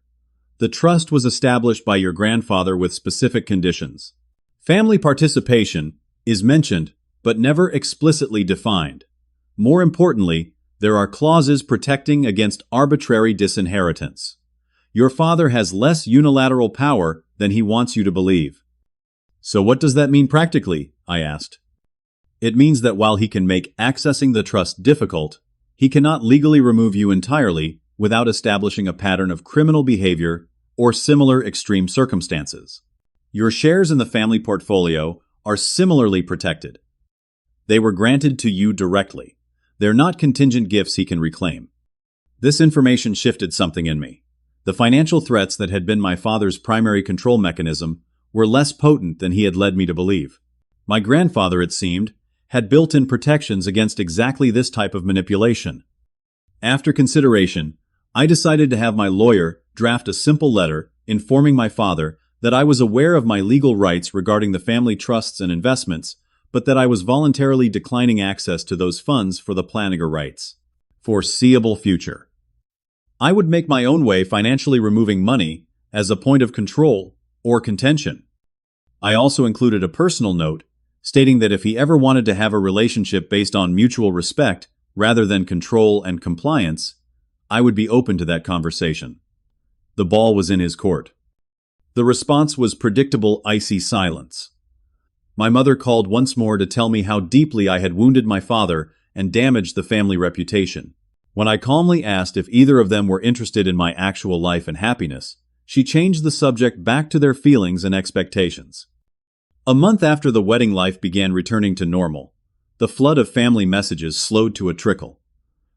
The trust was established by your grandfather with specific conditions. Family participation is mentioned, but never explicitly defined. More importantly, there are clauses protecting against arbitrary disinheritance. Your father has less unilateral power than he wants you to believe." "So what does that mean practically?" I asked. "It means that while he can make accessing the trust difficult, he cannot legally remove you entirely without establishing a pattern of criminal behavior or similar extreme circumstances. Your shares in the family portfolio are similarly protected. They were granted to you directly. They're not contingent gifts he can reclaim." This information shifted something in me. The financial threats that had been my father's primary control mechanism were less potent than he had led me to believe. My grandfather, it seemed, had built-in protections against exactly this type of manipulation. After consideration, I decided to have my lawyer draft a simple letter informing my father that I was aware of my legal rights regarding the family trusts and investments, but that I was voluntarily declining access to those funds for the planning or rights. Foreseeable future. I would make my own way, financially removing money as a point of control or contention. I also included a personal note stating that if he ever wanted to have a relationship based on mutual respect rather than control and compliance, I would be open to that conversation. The ball was in his court. The response was predictable, icy silence. My mother called once more to tell me how deeply I had wounded my father and damaged the family reputation. When I calmly asked if either of them were interested in my actual life and happiness, she changed the subject back to their feelings and expectations. A month after the wedding, life began returning to normal. The flood of family messages slowed to a trickle.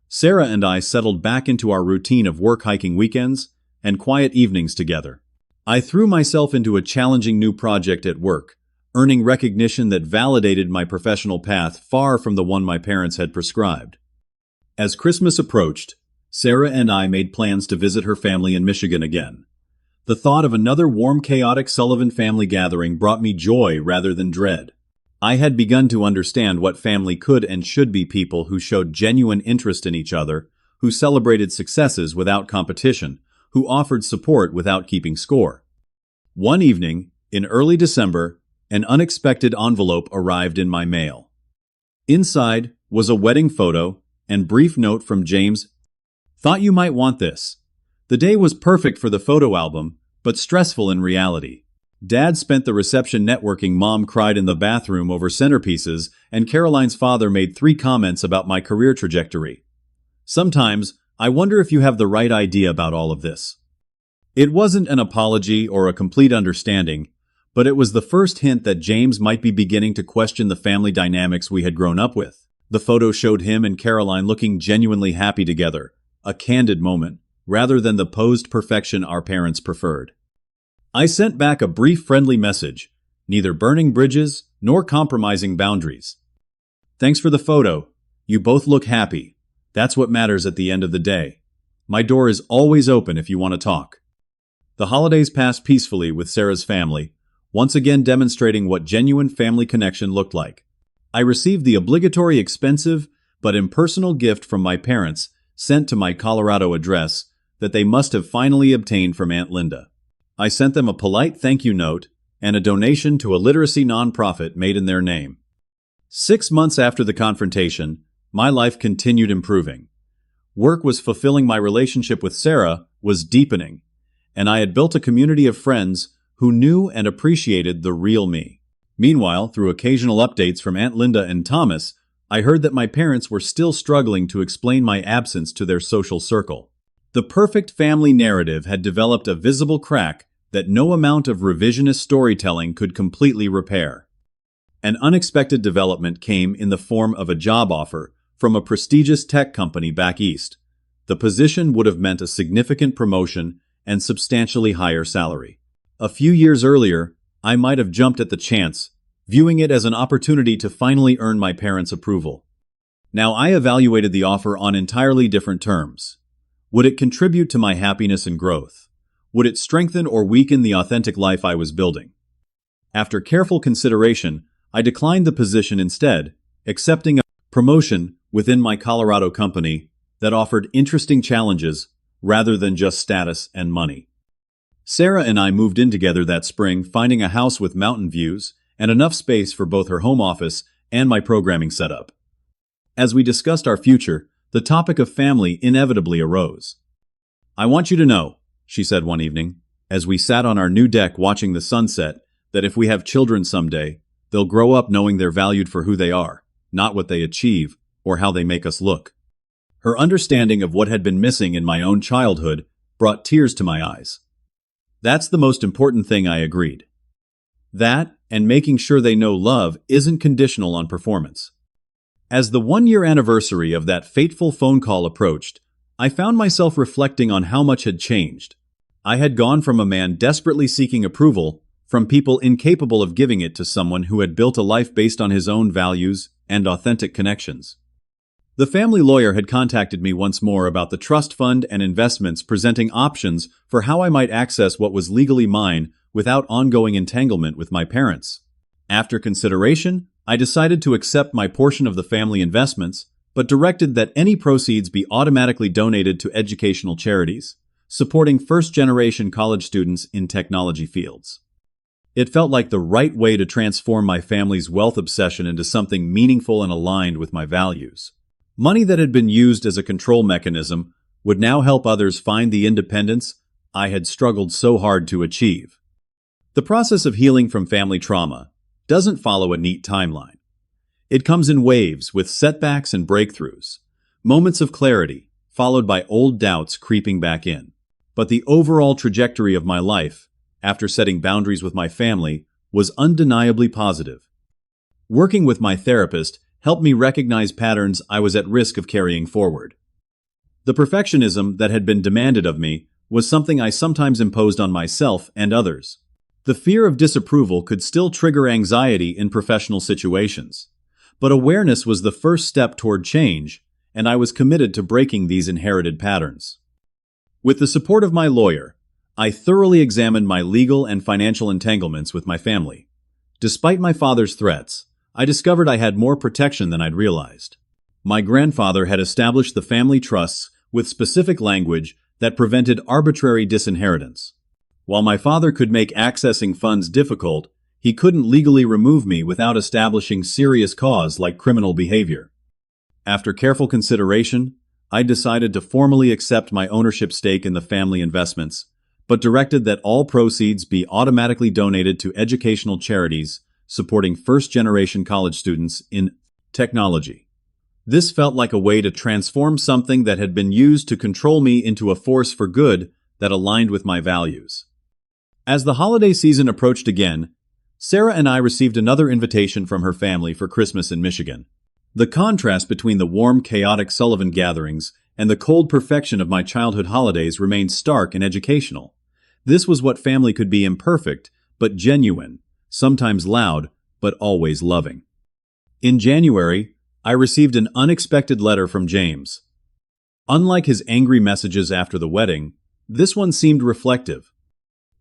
Sarah and I settled back into our routine of work, hiking weekends, and quiet evenings together. I threw myself into a challenging new project at work, earning recognition that validated my professional path far from the one my parents had prescribed. As Christmas approached, Sarah and I made plans to visit her family in Michigan again. The thought of another warm, chaotic Sullivan family gathering brought me joy rather than dread. I had begun to understand what family could and should be: people who showed genuine interest in each other, who celebrated successes without competition, who offered support without keeping score. One evening, in early December, an unexpected envelope arrived in my mail. Inside was a wedding photo and brief note from James. Thought you might want this. The day was perfect for the photo album, but stressful in reality. Dad spent the reception networking, Mom cried in the bathroom over centerpieces, and Caroline's father made 3 comments about my career trajectory. Sometimes, I wonder if you have the right idea about all of this. It wasn't an apology or a complete understanding, but it was the first hint that James might be beginning to question the family dynamics we had grown up with. The photo showed him and Caroline looking genuinely happy together, a candid moment, rather than the posed perfection our parents preferred. I sent back a brief friendly message, neither burning bridges nor compromising boundaries. Thanks for the photo. You both look happy. That's what matters at the end of the day. My door is always open if you want to talk. The holidays passed peacefully with Sarah's family, once again demonstrating what genuine family connection looked like. I received the obligatory expensive but impersonal gift from my parents, sent to my Colorado address, that they must have finally obtained from Aunt Linda. I sent them a polite thank you note and a donation to a literacy nonprofit made in their name. 6 months after the confrontation, my life continued improving. Work was fulfilling, my relationship with Sarah was deepening, and I had built a community of friends who knew and appreciated the real me. Meanwhile, through occasional updates from Aunt Linda and Thomas, I heard that my parents were still struggling to explain my absence to their social circle. The perfect family narrative had developed a visible crack that no amount of revisionist storytelling could completely repair. An unexpected development came in the form of a job offer from a prestigious tech company back east. The position would have meant a significant promotion and substantially higher salary. A few years earlier, I might have jumped at the chance, viewing it as an opportunity to finally earn my parents' approval. Now I evaluated the offer on entirely different terms. Would it contribute to my happiness and growth? Would it strengthen or weaken the authentic life I was building? After careful consideration, I declined the position instead, accepting a promotion within my Colorado company that offered interesting challenges rather than just status and money. Sarah and I moved in together that spring, finding a house with mountain views and enough space for both her home office and my programming setup. As we discussed our future, the topic of family inevitably arose. I want you to know, she said one evening, as we sat on our new deck watching the sunset, that if we have children someday, they'll grow up knowing they're valued for who they are, not what they achieve or how they make us look. Her understanding of what had been missing in my own childhood brought tears to my eyes. That's the most important thing, I agreed. That, and making sure they know love isn't conditional on performance. As the 1-year anniversary of that fateful phone call approached, I found myself reflecting on how much had changed. I had gone from a man desperately seeking approval from people incapable of giving it to someone who had built a life based on his own values and authentic connections. The family lawyer had contacted me once more about the trust fund and investments, presenting options for how I might access what was legally mine without ongoing entanglement with my parents. After consideration, I decided to accept my portion of the family investments, but directed that any proceeds be automatically donated to educational charities, supporting first-generation college students in technology fields. It felt like the right way to transform my family's wealth obsession into something meaningful and aligned with my values. Money that had been used as a control mechanism would now help others find the independence I had struggled so hard to achieve. The process of healing from family trauma doesn't follow a neat timeline. It comes in waves with setbacks and breakthroughs, moments of clarity, followed by old doubts creeping back in. But the overall trajectory of my life, after setting boundaries with my family, was undeniably positive. Working with my therapist helped me recognize patterns I was at risk of carrying forward. The perfectionism that had been demanded of me was something I sometimes imposed on myself and others. The fear of disapproval could still trigger anxiety in professional situations, but awareness was the first step toward change, and I was committed to breaking these inherited patterns. With the support of my lawyer, I thoroughly examined my legal and financial entanglements with my family. Despite my father's threats, I discovered I had more protection than I'd realized. My grandfather had established the family trusts with specific language that prevented arbitrary disinheritance. While my father could make accessing funds difficult, he couldn't legally remove me without establishing serious cause like criminal behavior. After careful consideration, I decided to formally accept my ownership stake in the family investments, but directed that all proceeds be automatically donated to educational charities supporting first-generation college students in technology. This felt like a way to transform something that had been used to control me into a force for good that aligned with my values. As the holiday season approached again, Sarah and I received another invitation from her family for Christmas in Michigan. The contrast between the warm, chaotic Sullivan gatherings and the cold perfection of my childhood holidays remained stark and educational. This was what family could be: imperfect, but genuine, sometimes loud, but always loving. In January, I received an unexpected letter from James. Unlike his angry messages after the wedding, this one seemed reflective.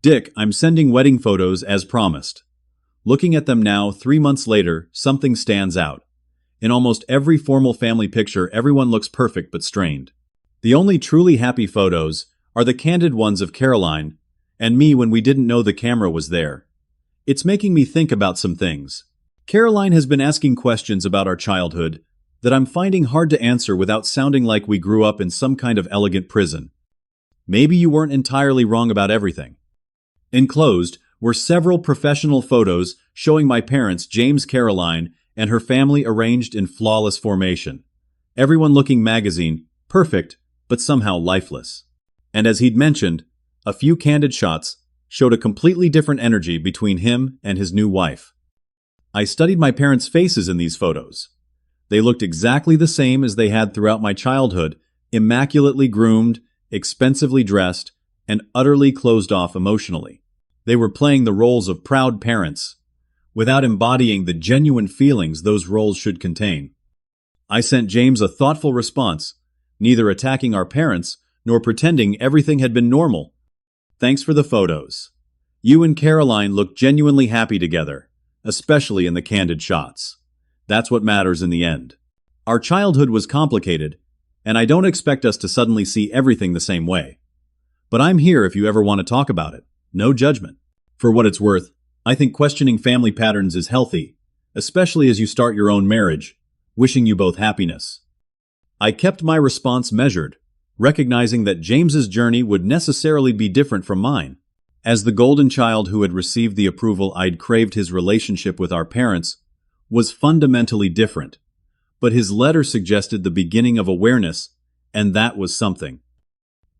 "Dick, I'm sending wedding photos as promised. Looking at them now, 3 months later, something stands out. In almost every formal family picture, everyone looks perfect but strained. The only truly happy photos are the candid ones of Caroline and me when we didn't know the camera was there. It's making me think about some things. Caroline has been asking questions about our childhood that I'm finding hard to answer without sounding like we grew up in some kind of elegant prison. Maybe you weren't entirely wrong about everything." Enclosed were several professional photos showing my parents, James, Caroline, and her family arranged in flawless formation. Everyone looking magazine, perfect, but somehow lifeless. And as he'd mentioned, a few candid shots showed a completely different energy between him and his new wife. I studied my parents' faces in these photos. They looked exactly the same as they had throughout my childhood, immaculately groomed, expensively dressed, and utterly closed off emotionally. They were playing the roles of proud parents, without embodying the genuine feelings those roles should contain. I sent James a thoughtful response, neither attacking our parents nor pretending everything had been normal. "Thanks for the photos. You and Caroline look genuinely happy together, especially in the candid shots. That's what matters in the end. Our childhood was complicated, and I don't expect us to suddenly see everything the same way. But I'm here if you ever want to talk about it. No judgment. For what it's worth, I think questioning family patterns is healthy, especially as you start your own marriage. Wishing you both happiness." I kept my response measured, recognizing that James's journey would necessarily be different from mine. As the golden child who had received the approval I'd craved, his relationship with our parents was fundamentally different. But his letter suggested the beginning of awareness, and that was something.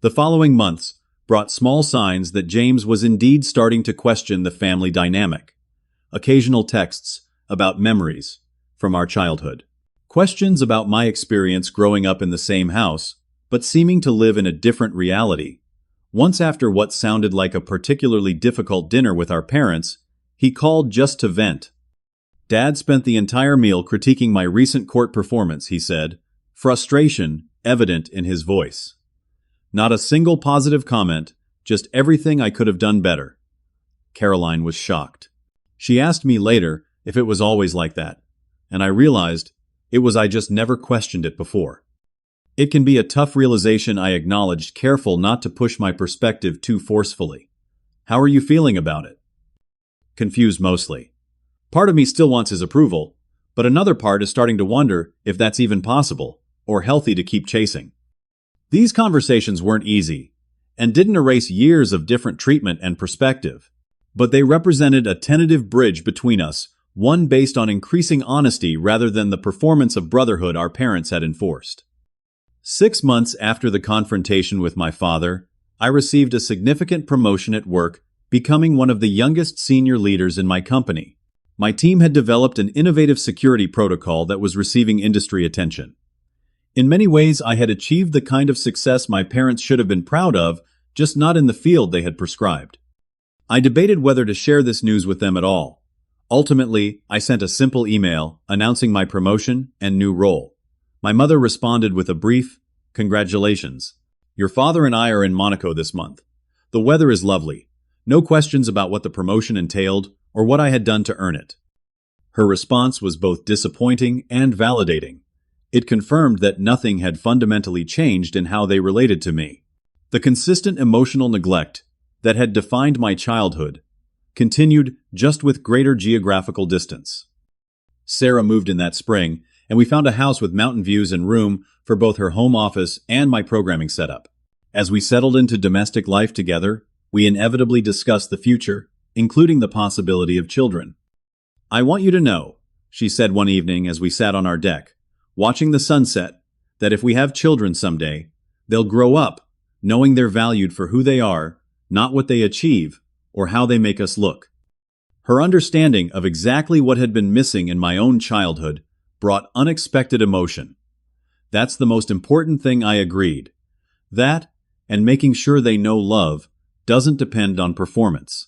The following months brought small signs that James was indeed starting to question the family dynamic. Occasional texts about memories from our childhood. Questions about my experience growing up in the same house, but seeming to live in a different reality. Once, after what sounded like a particularly difficult dinner with our parents, he called just to vent. "Dad spent the entire meal critiquing my recent court performance," he said, frustration evident in his voice. Not a single positive comment, just everything I could have done better. Caroline was shocked. She asked me later if it was always like that, and I realized it was. I just never questioned it before. It can be a tough realization, I acknowledged, careful not to push my perspective too forcefully. "How are you feeling about it?" "Confused mostly. Part of me still wants his approval, but another part is starting to wonder if that's even possible, or healthy to keep chasing." These conversations weren't easy, and didn't erase years of different treatment and perspective. But they represented a tentative bridge between us, one based on increasing honesty rather than the performance of brotherhood our parents had enforced. 6 months after the confrontation with my father, I received a significant promotion at work, becoming one of the youngest senior leaders in my company. My team had developed an innovative security protocol that was receiving industry attention. In many ways, I had achieved the kind of success my parents should have been proud of, just not in the field they had prescribed. I debated whether to share this news with them at all. Ultimately, I sent a simple email announcing my promotion and new role. My mother responded with a brief, "Congratulations. Your father and I are in Monaco this month. The weather is lovely. No questions about what the promotion entailed or what I had done to earn it." Her response was both disappointing and validating. It confirmed that nothing had fundamentally changed in how they related to me. The consistent emotional neglect that had defined my childhood continued, just with greater geographical distance. Sarah moved in that spring, and we found a house with mountain views and room for both her home office and my programming setup. As we settled into domestic life together, we inevitably discussed the future, including the possibility of children. "I want you to know," she said one evening as we sat on our deck, watching the sunset, "that if we have children someday, they'll grow up knowing they're valued for who they are, not what they achieve or how they make us look." Her understanding of exactly what had been missing in my own childhood brought unexpected emotion. "That's the most important thing," I agreed. "That, and making sure they know love, doesn't depend on performance."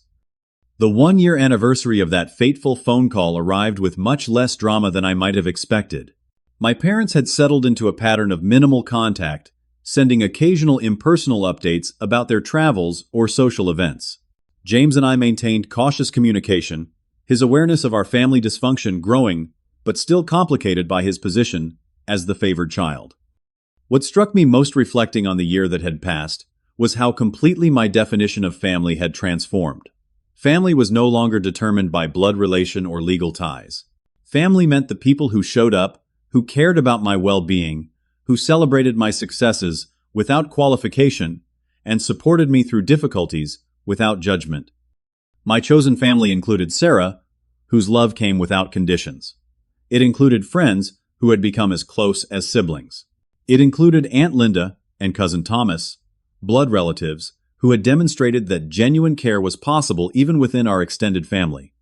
The one-year anniversary of that fateful phone call arrived with much less drama than I might have expected. My parents had settled into a pattern of minimal contact, sending occasional impersonal updates about their travels or social events. James and I maintained cautious communication, his awareness of our family dysfunction growing, but still complicated by his position as the favored child. What struck me most reflecting on the year that had passed was how completely my definition of family had transformed. Family was no longer determined by blood relation or legal ties. Family meant the people who showed up, who cared about my well-being, who celebrated my successes without qualification, and supported me through difficulties without judgment. My chosen family included Sarah, whose love came without conditions. It included friends who had become as close as siblings. It included Aunt Linda and Cousin Thomas, blood relatives, who had demonstrated that genuine care was possible even within our extended family.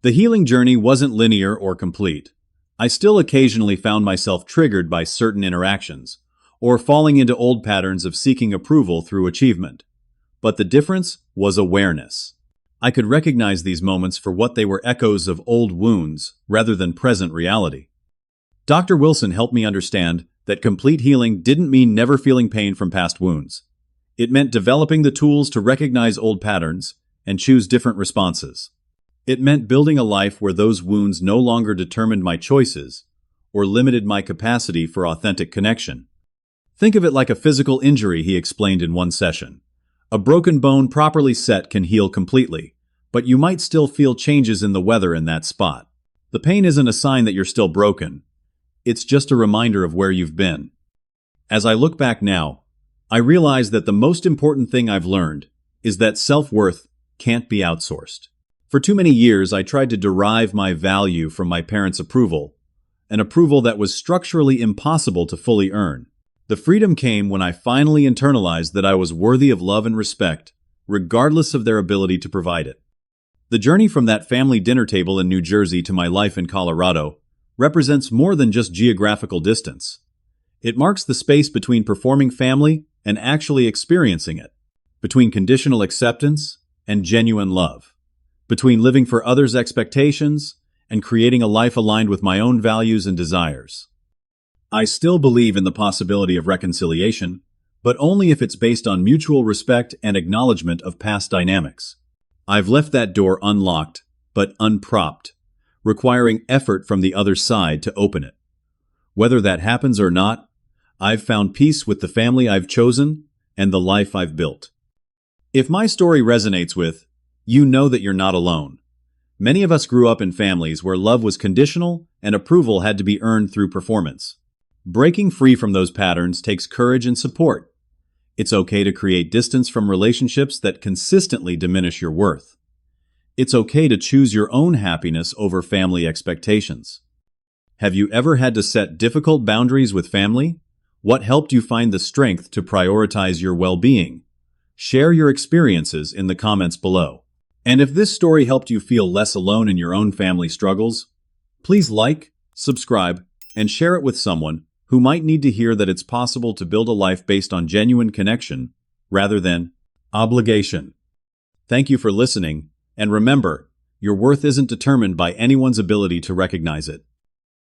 The healing journey wasn't linear or complete. I still occasionally found myself triggered by certain interactions, or falling into old patterns of seeking approval through achievement. But the difference was awareness. I could recognize these moments for what they were: echoes of old wounds rather than present reality. Dr. Wilson helped me understand that complete healing didn't mean never feeling pain from past wounds. It meant developing the tools to recognize old patterns and choose different responses. It meant building a life where those wounds no longer determined my choices or limited my capacity for authentic connection. "Think of it like a physical injury," he explained in one session. "A broken bone properly set can heal completely, but you might still feel changes in the weather in that spot. The pain isn't a sign that you're still broken. It's just a reminder of where you've been." As I look back now, I realize that the most important thing I've learned is that self-worth can't be outsourced. For too many years, I tried to derive my value from my parents' approval, an approval that was structurally impossible to fully earn. The freedom came when I finally internalized that I was worthy of love and respect, regardless of their ability to provide it. The journey from that family dinner table in New Jersey to my life in Colorado represents more than just geographical distance. It marks the space between performing family and actually experiencing it, between conditional acceptance and genuine love, between living for others' expectations and creating a life aligned with my own values and desires. I still believe in the possibility of reconciliation, but only if it's based on mutual respect and acknowledgement of past dynamics. I've left that door unlocked, but unpropped, requiring effort from the other side to open it. Whether that happens or not, I've found peace with the family I've chosen and the life I've built. If my story resonates with, you know that you're not alone. Many of us grew up in families where love was conditional and approval had to be earned through performance. Breaking free from those patterns takes courage and support. It's okay to create distance from relationships that consistently diminish your worth. It's okay to choose your own happiness over family expectations. Have you ever had to set difficult boundaries with family? What helped you find the strength to prioritize your well-being? Share your experiences in the comments below. And if this story helped you feel less alone in your own family struggles, please like, subscribe, and share it with someone who might need to hear that it's possible to build a life based on genuine connection rather than obligation. Thank you for listening, and remember, your worth isn't determined by anyone's ability to recognize it.